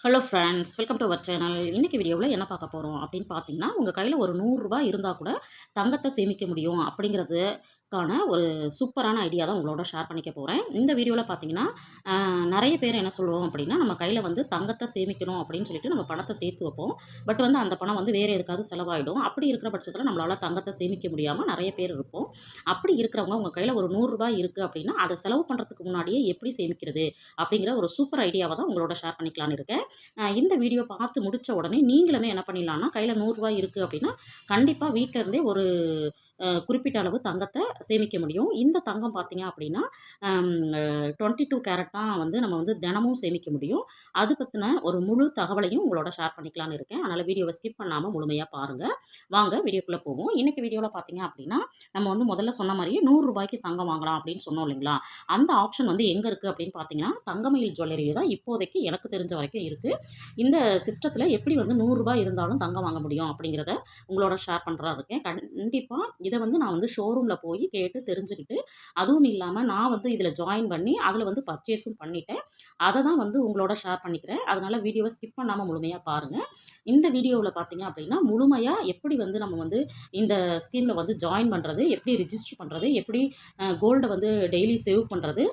Hello friends, welcome to our channel. இன்றைக்கி வீடியோவில் என்ன பார்க்க போகிறோம் அப்படின்னு பார்த்தீங்கன்னா, உங்கள் கையில் ஒரு ரூ. 100 இருந்தால் கூட தங்கத்தை சேமிக்க முடியும் அப்படிங்கிறதுக்கான ஒரு சூப்பரான ஐடியா தான் உங்களோட ஷேர் பண்ணிக்க போகிறேன். இந்த வீடியோவில் பார்த்தீங்கன்னா, நிறைய பேர் என்ன சொல்லுவோம் அப்படின்னா, நம்ம கையில் வந்து தங்கத்தை சேமிக்கணும் அப்படின்னு சொல்லிட்டு நம்ம பணத்தை சேர்த்து வைப்போம். பட் வந்து அந்த பணம் வந்து வேறு எதுக்காவது செலவாயிடும். அப்படி இருக்கிற பட்சத்தில் நம்மளால் தங்கத்தை சேமிக்க முடியாமல் நிறைய பேர் இருப்போம். அப்படி இருக்கிறவங்க உங்கள் கையில் ஒரு ரூ. 100 இருக்குது அப்படின்னா, அதை செலவு பண்ணுறதுக்கு முன்னாடியே எப்படி சேமிக்கிறது அப்படிங்கிற ஒரு சூப்பர் ஐடியாவை தான் உங்களோட ஷேர் பண்ணிக்கலான்னு இருக்கேன். இந்த வீடியோ பார்த்து முடித்த உடனே நீங்களுமே என்ன பண்ணிடலாம்னா, கையில் ரூ. 100 இருக்குது அப்படின்னா, கண்டிப்பாக வீட்டில் இருந்தே ஒரு குறிப்பிட்ட அளவு தங்கத்தை சேமிக்க முடியும். இந்த தங்கம் பார்த்தீங்க அப்படின்னா 22 கேரட் தான் வந்து நம்ம வந்து தினமும் சேமிக்க முடியும். அது பற்றின ஒரு முழு தகவலையும் உங்களோட ஷேர் பண்ணிக்கலான்னு இருக்கேன். அதனால் வீடியோவை ஸ்கிப் பண்ணாமல் முழுமையாக பாருங்கள். வாங்க வீடியோக்குள்ளே போவோம். இன்றைக்கி வீடியோவில் பார்த்தீங்க அப்படின்னா, நம்ம வந்து முதல்ல சொன்ன மாதிரியே ரூ. 100 தங்கம் வாங்கலாம் அப்படின்னு சொன்னோம் இல்லைங்களா? அந்த ஆப்ஷன் வந்து எங்கே இருக்குது அப்படின்னு பார்த்தீங்கன்னா, தங்கமயில் ஜுவல்லரியில் தான் இப்போதைக்கு எனக்கு தெரிஞ்ச வரைக்கும் இருக்குது. இந்த சிஸ்டத்தில் எப்படி வந்து ரூ. 100 இருந்தாலும் தங்கம் வாங்க முடியும் அப்படிங்கிறத உங்களோட ஷேர் பண்ணுறா இருக்கேன். கண்டிப்பாக இதை வந்து நான் வந்து ஷோரூமில் போய் கேட்டு தெரிஞ்சுக்கிட்டு, அதுவும் இல்லாமல் நான் வந்து இதில் ஜாயின் பண்ணி அதில் வந்து பர்ச்சேஸும் பண்ணிட்டேன். அதை தான் வந்து உங்களோட ஷேர் பண்ணிக்கிறேன். அதனால் வீடியோவை ஸ்கிப் பண்ணாமல் முழுமையாக பாருங்கள். இந்த வீடியோவில் பார்த்தீங்க அப்படின்னா, முழுமையாக எப்படி வந்து நம்ம வந்து இந்த ஸ்கீமில் வந்து ஜாயின் பண்ணுறது, எப்படி ரிஜிஸ்டர் பண்ணுறது, எப்படி கோல்டை வந்து டெய்லி சேவ் பண்ணுறது,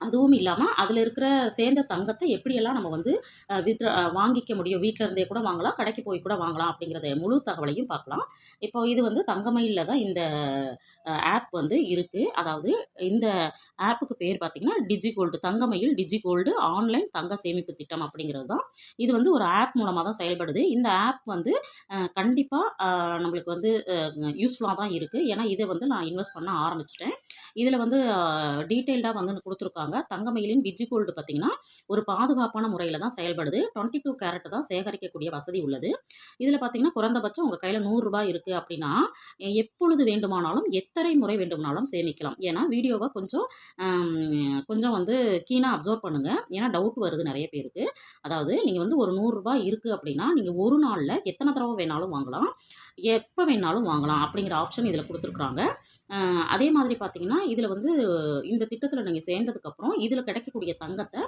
அதுவும் இல்லாமல் அதில் இருக்கிற சேர்ந்த தங்கத்தை எப்படியெல்லாம் நம்ம வந்து வாங்கிக்க முடியும். வீட்டில் இருந்தே கூட வாங்கலாம், கடைக்கு போய் கூட வாங்கலாம் அப்படிங்கிறத முழு தகவலையும் பார்க்கலாம். இப்போ இது வந்து தங்கமயிலில் தான் இந்த ஆப் வந்து இருக்குது. அதாவது இந்த ஆப்புக்கு பேர் பார்த்திங்கன்னா டிஜிகோல்டு, தங்கமயில் டிஜிகோல்டு ஆன்லைன் தங்க சேமிப்பு திட்டம் அப்படிங்கிறது தான். இது வந்து ஒரு ஆப் மூலமாக தான் செயல்படுது. இந்த ஆப் வந்து கண்டிப்பாக நம்மளுக்கு வந்து யூஸ்ஃபுல்லாக தான் இருக்குது. ஏன்னா இதை வந்து நான் இன்வெஸ்ட் பண்ண ஆரம்பிச்சிட்டேன். இதில் வந்து டீட்டெயில்டாக வந்து கொடுத்துருக்காங்க. தங்கமயிலின் டிஜிகோல்டு பார்த்திங்கன்னா ஒரு பாதுகாப்பான முறையில் தான் செயல்படுது. 22 கேரட் தான் சேகரிக்கக்கூடிய வசதி உள்ளது. இதில் பார்த்திங்கன்னா குறைந்தபட்சம் உங்கள் கையில் ரூ. 100 இருக்குது அப்படின்னா, எப்பொழுது வேண்டுமானாலும் எத்தனை முறை வேண்டுமானாலும் சேமிக்கலாம். ஏன்னா வீடியோவை கொஞ்சம் வந்து கீனாக அப்சர்வ் பண்ணுங்கள். ஏன்னா டவுட் வருது நிறைய பேருக்கு. அதாவது நீங்கள் வந்து ஒரு ரூ. 100 இருக்குது அப்படின்னா, நீங்கள் ஒரு நாளில் எத்தனை தடவை வேணாலும் வாங்கலாம், எப்போ வேணாலும் வாங்கலாம் அப்படிங்கிற ஆப்ஷன் இதில் கொடுத்துருக்குறாங்க. அதே மாதிரி பார்த்தீங்கன்னா, இதில் வந்து இந்த திட்டத்தில் நீங்கள் சேர்ந்ததுக்கப்புறம் இதில் கிடைக்கக்கூடிய தங்கத்தை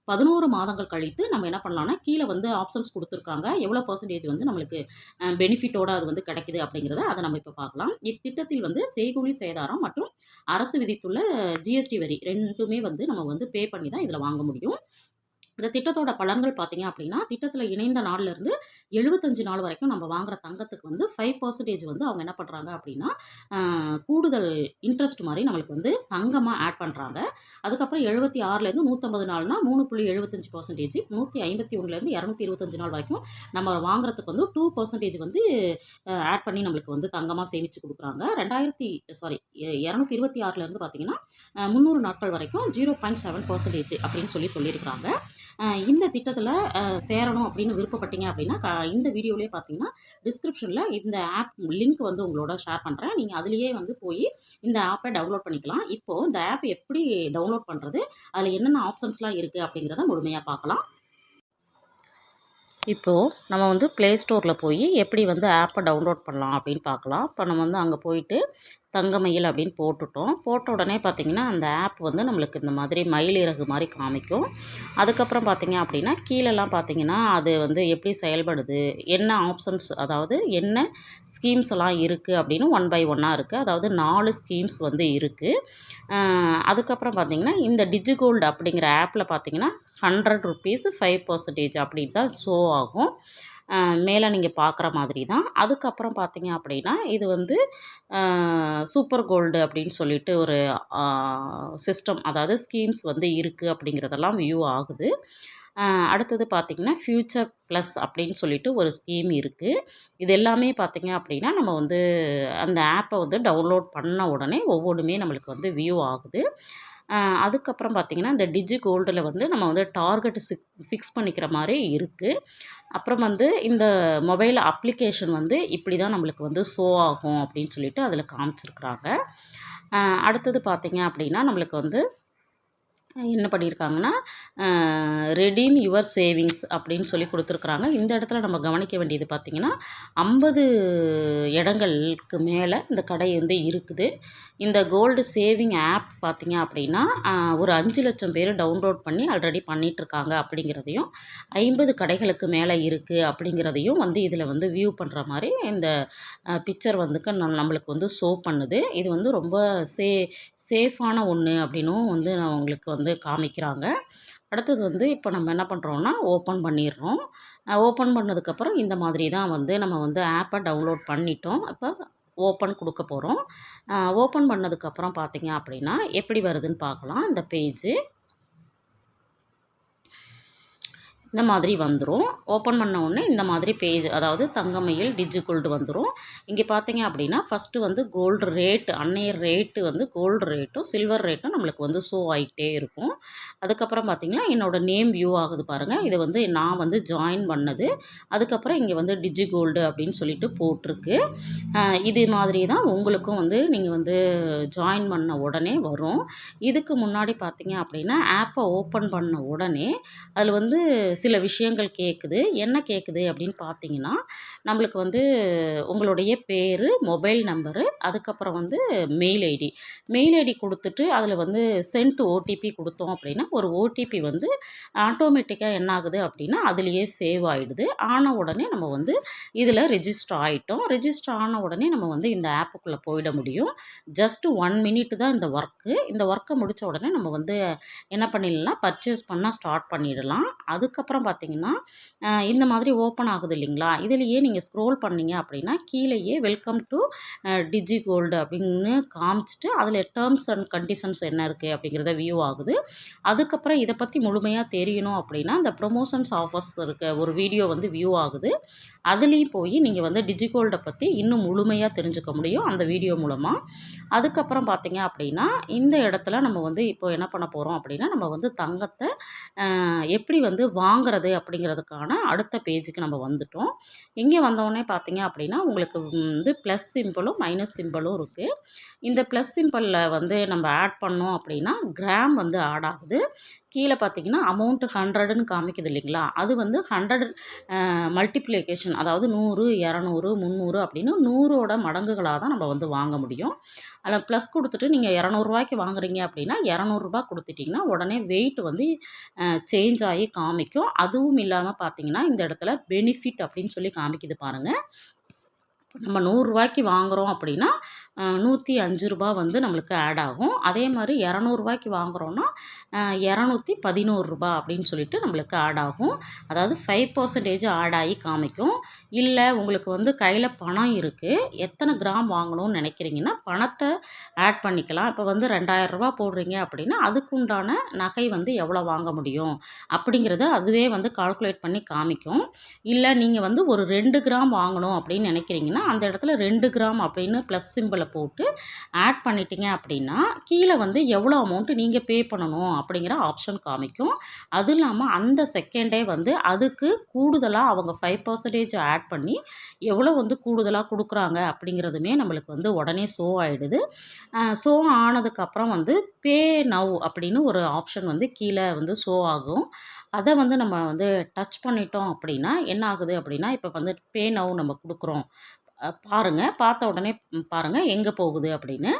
11 மாதங்கள் கழித்து நம்ம என்ன பண்ணலாம்னா, கீழே வந்து ஆப்ஷன்ஸ் கொடுத்துருக்காங்க. எவ்வளோ பெர்சன்டேஜ் வந்து நம்மளுக்கு பெனிஃபிட்டோட அது வந்து கிடைக்குது அப்படிங்கிறத அதை நம்ம இப்போ பார்க்கலாம். இத்திட்டத்தில் வந்து செய்கூலி சேதாரம் மற்றும் அரசு விதித்துள்ள ஜிஎஸ்டி வரி 2மே வந்து நம்ம வந்து பே பண்ணி தான் இதில் வாங்க முடியும். இந்த திட்டத்தோட பலன்கள் பார்த்தீங்க அப்படின்னா, திட்டத்தில் இணைந்த நாள்லேருந்து 75 நாள் வரைக்கும் நம்ம வாங்குற தங்கத்துக்கு வந்து 5% வந்து அவங்க என்ன பண்ணுறாங்க அப்படின்னா, கூடுதல் இன்ட்ரெஸ்ட் மாதிரி நம்மளுக்கு வந்து தங்கமாக ஆட் பண்ணுறாங்க. அதுக்கப்புறம் 76லேருந்து 150 நாள்னா 3.75%, 151லேருந்து 225 நாள் வரைக்கும் நம்ம வாங்குறதுக்கு வந்து 2% வந்து ஆட் பண்ணி நம்மளுக்கு வந்து தங்கமாக சேமித்து கொடுக்குறாங்க. 226லேருந்து பார்த்தீங்கன்னா 300 நாட்கள் வரைக்கும் 0.7% அப்படின்னு சொல்லியிருக்கிறாங்க. இந்த திட்டத்தில் சேரணும் அப்படின்னு விருப்பப்பட்டீங்க அப்படின்னா, இந்த வீடியோவிலே பார்த்தீங்கன்னா டிஸ்கிரிப்ஷனில் இந்த ஆப் லிங்க் வந்து உங்களோட ஷேர் பண்ணுறேன். நீங்கள் அதுலேயே வந்து போய் இந்த ஆப்பை டவுன்லோட் பண்ணிக்கலாம். இப்போது இந்த ஆப் எப்படி டவுன்லோட் பண்ணுறது, அதில் என்னென்ன ஆப்ஷன்ஸ்லாம் இருக்குது அப்படிங்கிறத முழுமையாக பார்க்கலாம். இப்போது நம்ம வந்து ப்ளே ஸ்டோரில் போய் எப்படி வந்து ஆப்பை டவுன்லோட் பண்ணலாம் அப்படின்னு பார்க்கலாம். இப்போ நம்ம வந்து அங்கே போயிட்டு தங்கமயில் அப்படின்னு போட்டுட்டோம். போட்ட உடனே பார்த்திங்கன்னா அந்த ஆப் வந்து நம்மளுக்கு இந்த மாதிரி மயில் இறகு மாதிரி காமிக்கும். அதுக்கப்புறம் பார்த்திங்க அப்படின்னா கீழெல்லாம் பார்த்திங்கன்னா அது வந்து எப்படி செயல்படுது, என்ன ஆப்ஷன்ஸ், அதாவது என்ன ஸ்கீம்ஸ் எல்லாம் இருக்குது அப்படின்னு 1 by 1 இருக்குது. அதாவது 4 ஸ்கீம்ஸ் வந்து இருக்குது. அதுக்கப்புறம் பார்த்திங்கன்னா இந்த டிஜிகோல்டு அப்படிங்கிற ஆப்பில் பார்த்திங்கன்னா ₹100 5% அப்படின்னு தான் ஷோ ஆகும். மேலே நீங்கள் பார்க்குற மாதிரி தான். அதுக்கப்புறம் பார்த்தீங்க அப்படின்னா இது வந்து சூப்பர் கோல்டு அப்படின்னு சொல்லிட்டு ஒரு சிஸ்டம், அதாவது ஸ்கீம்ஸ் வந்து இருக்குது அப்படிங்கிறதெல்லாம் வியூ ஆகுது. அடுத்தது பார்த்திங்கன்னா ஃப்யூச்சர் ப்ளஸ் அப்படின்னு சொல்லிட்டு ஒரு ஸ்கீம் இருக்குது. இது எல்லாமே பார்த்திங்க அப்படின்னா நம்ம வந்து அந்த ஆப்பை வந்து டவுன்லோட் பண்ண உடனே ஒவ்வொன்றுமே நம்மளுக்கு வந்து வியூ ஆகுது. அதுக்கப்புறம் பார்த்திங்கன்னா இந்த டிஜி கோல்டில் வந்து நம்ம வந்து டார்கெட் ஃபிக்ஸ் பண்ணிக்கிற மாதிரி இருக்குது. அப்புறம் வந்து இந்த மொபைல் அப்ளிகேஷன் வந்து இப்படி தான் நம்மளுக்கு வந்து ஷோ ஆகும் அப்படின்னு சொல்லிட்டு அதில் காமிச்சிருக்கிறாங்க. அடுத்தது பார்த்திங்க அப்படின்னா நம்மளுக்கு வந்து என்ன பண்ணியிருக்காங்கன்னா, ரெடீம் யுவர் சேவிங்ஸ் அப்படின்னு சொல்லி குடுத்துருக்குறாங்க. இந்த இடத்துல நம்ம கவனிக்க வேண்டியது பார்த்தீங்கன்னா, 50 இடங்களுக்கு மேல இந்த கடை வந்து இருக்குது. இந்த கோல்டு சேவிங் ஆப் பார்த்தீங்க அப்படின்னா, ஒரு 5,00,000 பேர் டவுன்லோட் பண்ணி ஆல்ரெடி பண்ணிட்டுருக்காங்க அப்படிங்கிறதையும், 50 கடைகளுக்கு மேல இருக்கு அப்படிங்கிறதையும் வந்து இதில வந்து வியூ பண்ற மாரி இந்த பிக்சர் வந்துக்கு நம்மளுக்கு வந்து ஷோ பண்ணுது. இது வந்து ரொம்ப சேஃபான ஒண்ணு அப்படின்னும் வந்து உங்களுக்கு வந்து காமிக்கிறாங்க. அடுத்தது வந்து இப்போ நம்ம என்ன பண்ணுறோம்னா, ஓப்பன் பண்ணிடுறோம். ஓப்பன் பண்ணதுக்கப்புறம் இந்த மாதிரி தான் வந்து நம்ம வந்து ஆப்பை டவுன்லோட் பண்ணிட்டோம். இப்போ ஓப்பன் குடுக்க போறோம். ஓப்பன் பண்ணதுக்கப்புறம் பார்த்தீங்க அப்படின்னா, எப்படி வருதுன்னு பார்க்கலாம் இந்த பேஜு. இந்த மாதிரி வந்துரும். ஓப்பன் பண்ண உடனே இந்த மாதிரி பேஜ், அதாவது தங்கமயில் டிஜிகோல்டு வந்துரும். இங்கே பார்த்தீங்க அப்படின்னா, ஃபஸ்ட்டு வந்து கோல்டு ரேட், அன்னைய ரேட்டு வந்து கோல்டு ரேட்டும், சில்வர் ரேட்டும் நம்மளுக்கு வந்து ஷோ ஆகிட்டே இருக்கும். அதுக்கப்புறம் பார்த்தீங்கன்னா, என்னோடய நேம் வியூ ஆகுது பாருங்கள். இது வந்து நான் வந்து ஜாயின் பண்ணது. அதுக்கப்புறம் இங்கே வந்து டிஜிகோல்டு அப்படின்னு சொல்லிட்டு போட்டிருக்கு. இது மாதிரி தான் உங்களுக்கும் வந்து நீங்கள் வந்து ஜாயின் பண்ண உடனே வரும். இதுக்கு முன்னாடி பார்த்தீங்க அப்படின்னா, ஆப்பை ஓப்பன் பண்ண உடனே அதில் வந்து சில விஷயங்கள் கேட்குது. என்ன கேட்குது அப்படின்னு பார்த்தீங்கன்னா, நம்மளுக்கு வந்து உங்களுடைய பேர், மொபைல் நம்பரு, அதுக்கப்புறம் வந்து மெயில் ஐடி. மெயில் ஐடி குடுத்துட்டு அதில வந்து சென்ட் ஓடிபி குடுத்தோம் அப்படின்னா, ஒரு ஓடிபி வந்து ஆட்டோமேட்டிக்கா என்ன ஆகுது அப்படின்னா, அதிலேயே சேவ் ஆயிடுது. ஆன உடனே நம்ம வந்து இதில ரெஜிஸ்டர் ஆயிட்டோம். ரெஜிஸ்டர் ஆன உடனே நம்ம வந்து இந்த ஆப்புக்குள்ள போயிட முடியும். ஜஸ்ட் 1 மினிட் தான் இந்த ஒர்க்கு. இந்த ஒர்க்க முடிச்ச உடனே நம்ம வந்து என்ன பண்ணிடலாம், பர்ச்சேஸ் பண்ண ஸ்டார்ட் பண்ணிடலாம். அதுக்கப்புறம் பார்த்தீங்கன்னா, இந்த மாதிரி ஓப்பன் ஆகுது இல்லைங்களா? இதிலேயே நீங்க ஸ்க்ரோல் பண்ணீங்க அப்படின்னா, கீழேயே வெல்கம் டூ டிஜிகோல்டு அப்படின்னு காமிச்சுட்டு, அதில டெர்ம்ஸ் அண்ட் கண்டிஷன்ஸ் என்ன இருக்கு அப்படிங்கிறத வியூ ஆகுது. அதுக்கப்புறம் இத பத்தி முழுமையா தெரியணும் அப்படின்னா, இந்த ப்ரமோஷன்ஸ் ஆஃபர்ஸ் இருக்க ஒரு வீடியோ வந்து வியூ ஆகுது. அதுலேயும் போய் நீங்கள் வந்து டிஜிகோல்டை பற்றி இன்னும் முழுமையாக தெரிஞ்சுக்க முடியும் அந்த வீடியோ மூலமாக. அதுக்கப்புறம் பார்த்தீங்க அப்படின்னா, இந்த இடத்துல நம்ம வந்து இப்போ என்ன பண்ண போகிறோம் அப்படின்னா, நம்ம வந்து தங்கத்தை எப்படி வந்து வாங்குறது அப்படிங்கிறதுக்கான அடுத்த பேஜுக்கு நம்ம வந்துட்டோம். இங்கே வந்தோடனே பார்த்தீங்க அப்படின்னா, உங்களுக்கு வந்து ப்ளஸ் சிம்பிளும் மைனஸ் சிம்பிளும் இருக்குது. இந்த ப்ளஸ் சிம்பிளில் வந்து நம்ம ஆட் பண்ணோம் அப்படின்னா, கிராம் வந்து ஆட் ஆகுது. கீழே பார்த்தீங்கன்னா, அமௌண்ட்டு 100ன்னு காமிக்குது இல்லைங்களா? அது வந்து 100 மல்டிப்ளிகேஷன், அதாவது 100, 200, 300 அப்படின்னு 100ஓட மடங்குகளா தான் நம்ம வந்து வாங்க முடியும். அதில் ப்ளஸ் குடுத்துட்டு நீங்கள் ரூ. 200க்கு வாங்குறீங்க அப்படின்னா, ரூ. 200 குடுத்துட்டிங்கன்னா, உடனே வெயிட் வந்து சேஞ்ச் ஆகி காமிக்கும். அதுவும் இல்லாம பார்த்தீங்கன்னா, இந்த இடத்துல பெனிஃபிட் அப்படின்னு சொல்லி காமிக்குது பாருங்க. நம்ம ரூ. 100க்கு வாங்குறோம் அப்படின்னா, ரூ. 105 வந்து நம்மளுக்கு ஆட் ஆகும். அதே மாரி ரூ. 200க்கு வாங்குறோம்னா, ரூ. 211 அப்படின்னு சொல்லிட்டு நம்மளுக்கு ஆட் ஆகும். அதாவது 5% ஆட் ஆகி காமிக்கும். இல்ல உங்களுக்கு வந்து கையில பணம் இருக்கு, எத்தனை கிராம் வாங்கணும்னு நினைக்கிறீங்கன்னா, பணத்தை ஆட் பண்ணிக்கலாம். இப்போ வந்து ரூ. 2000 போடுறீங்க அப்படின்னா, அதுக்குண்டான நகை வந்து எவ்வளோ வாங்க முடியும் அப்படிங்கிறத அதுவே வந்து கால்குலேட் பண்ணி காமிக்கும். இல்ல நீங்க வந்து ஒரு 2 கிராம் வாங்கணும் அப்படின்னு நினைக்கிறீங்கன்னா, அந்த இடத்துல 2 கிராம் அப்படின்னு ப்ளஸ் சிம்பலை போட்டு ஆட் பண்ணிட்டீங்க அப்படின்னா, கீழே வந்து எவ்வளோ அமௌண்ட்டு நீங்கள் பே பண்ணணும் அப்படிங்கிற ஆப்ஷன் காமிக்கும். அதுவும் இல்லாமல் அந்த செகண்டே வந்து அதுக்கு கூடுதலாக அவங்க 5% ஆட் பண்ணி எவ்வளோ வந்து கூடுதலாக கொடுக்குறாங்க அப்படிங்கிறதுமே நம்மளுக்கு வந்து உடனே ஷோ ஆகிடுது. ஷோ ஆனதுக்கப்புறம் வந்து பே நவ் அப்படின்னு ஒரு ஆப்ஷன் வந்து கீழே வந்து ஷோ ஆகும். அதை வந்து நம்ம வந்து டச் பண்ணிட்டோம் அப்படின்னா என்ன ஆகுது அப்படின்னா, இப்போ வந்து பே நவ் நம்ம கொடுக்குறோம். பாருங்க. பார்த்த உடனே பாருங்க எங்கே போகுது அப்படின்னு.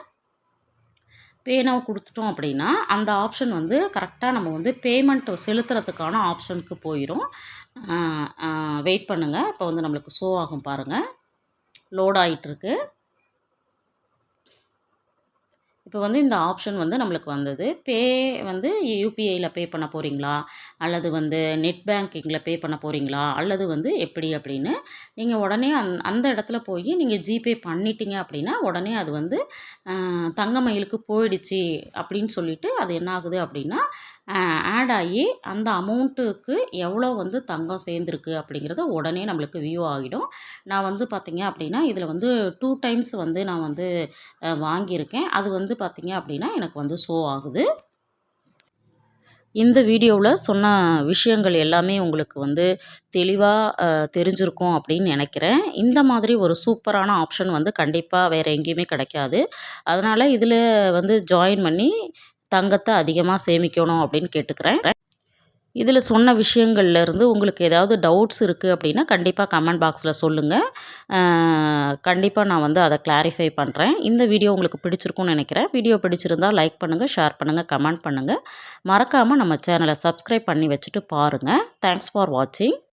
பே நவ் குடுத்துட்டோம் அப்படின்னா, அந்த ஆப்ஷன் வந்து கரெக்ட்டா நம்ம வந்து பேமெண்ட் செலுத்துறதுக்கான ஆப்ஷனுக்கு போயிரும். அ அ வெயிட் பண்ணுங்க. இப்போ வந்து நம்மளுக்கு ஷோ ஆகும் பாருங்க. லோட் ஆயிட்டுருக்கு. இப்போ வந்து இந்த ஆப்ஷன் வந்து நம்மளுக்கு வந்தது. பே வந்து யுபிஐல பே பண்ண போறீங்களா? அல்லது வந்து நெட் பேங்கிங்கில பே பண்ண போறீங்களா? அல்லது வந்து எப்படி அப்படின்னு, நீங்க உடனே அந்த இடத்துல போயி நீங்க ஜிபே பண்ணிட்டீங்க அப்படின்னா, உடனே அது வந்து தங்கமயிலுக்கு போயிடுச்சு அப்படின்னு சொல்லிட்டு, அது என்ன ஆகுது அப்படின்னா, ஆட் ஆகி அந்த அமௌண்ட்டுக்கு எவ்வளோ வந்து தங்கம் சேர்ந்துருக்கு அப்படிங்கிறத உடனே நம்மளுக்கு வியூ ஆகிடும். நான் வந்து பார்த்தீங்க அப்படின்னா, இதில வந்து 2 டைம்ஸ் வந்து நான் வந்து வாங்கியிருக்கேன். அது வந்து பார்த்தீங்க அப்படின்னா, எனக்கு வந்து ஷோ ஆகுது. இந்த வீடியோவில் சொன்ன விஷயங்கள் எல்லாமே உங்களுக்கு வந்து தெளிவா தெரிஞ்சிருக்கும் அப்படின்னு நினைக்கிறேன். இந்த மாதிரி ஒரு சூப்பரான ஆப்ஷன் வந்து கண்டிப்பாக வேறு எங்கேயுமே கிடைக்காது. அதனால் இதில் வந்து ஜாயின் பண்ணி தங்கத்தை அதிகமாக சேமிக்கணும் அப்படின்னு கேட்டுக்கிறேன். இதில் சொன்ன விஷயங்கள்ல இருந்து உங்களுக்கு ஏதாவது டவுட்ஸ் இருக்குது அப்படின்னா கண்டிப்பாக கமெண்ட் பாக்ஸில் சொல்லுங்கள். கண்டிப்பாக நான் வந்து அதை கிளாரிஃபை பண்ணுறேன். இந்த வீடியோ உங்களுக்கு பிடிச்சிருக்கும்னு நினைக்கிறேன். வீடியோ பிடிச்சிருந்தா லைக் பண்ணுங்கள், ஷேர் பண்ணுங்கள், கமெண்ட் பண்ணுங்கள். மறக்காமல் நம்ம சேனலை சப்ஸ்கிரைப் பண்ணி வச்சுட்டு பாருங்கள். தேங்க்ஸ் ஃபார் வாட்சிங்.